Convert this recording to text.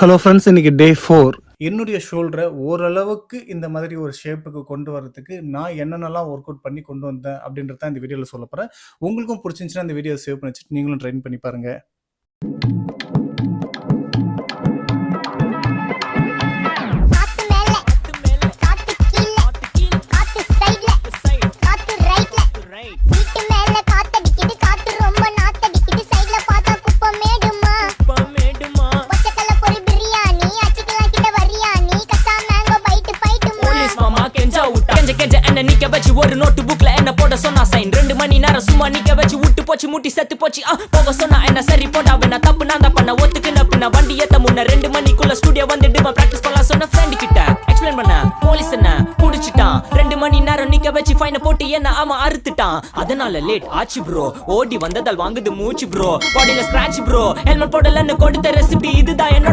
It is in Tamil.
ஹலோ ஃப்ரெண்ட்ஸ், இன்னைக்கு டே 4. என்னுடைய ஷோல்டரை ஓரளவுக்கு இந்த மாதிரி ஒரு ஷேப்புக்கு கொண்டு வரதுக்கு நான் என்னென்னலாம் ஒர்க் அவுட் பண்ணி கொண்டு வந்தேன் அப்படின்றத தான் இந்த வீடியோவில் சொல்ல போகிறேன். உங்களுக்கும் பிடிச்சிருந்துச்சுன்னா இந்த வீடியோ சேவ் பண்ணி வச்சுட்டு நீங்களும் ட்ரைன் பண்ணி பாருங்க. நிக்க வச்சு ஒரு நோட்டு புக்ல என்ன போட சொன்னா சைன் 2 மணி நேரம் சும்மா நிக்க வச்சு விட்டு போச்சு முட்டி செத்து போச்சு போக சொன்னா என்ன சரி போட்டா வேணா தப்பு நான் தான் பண்ண ஒத்துக்குன பின்ன வண்டி ஏத்த முன்ன 2 மணிக்குள்ள ஸ்டுடியோ வந்துட்டு பிராக்டிஸ் பண்ணலாம் சொன்ன ஃப்ரெண்ட் கிட்ட எக்ஸ்பிளைன் பண்ண போலீஸ் என்ன புடிச்சிட்டான் 2 மணி நேரம் நிக்க வச்சு ஃபைனை போட்டு என்ன அவன் அறுத்துட்டான் அதனால லேட் ஆச்சு ப்ரோ ஓடி வந்ததால் வாங்குது மூச்சு ப்ரோ பாடியில ஸ்கிராட்ச் ப்ரோ ஹெல்மெட் போடலன்னு கொடுத்த ரெசிபி இதுதான் என்னோட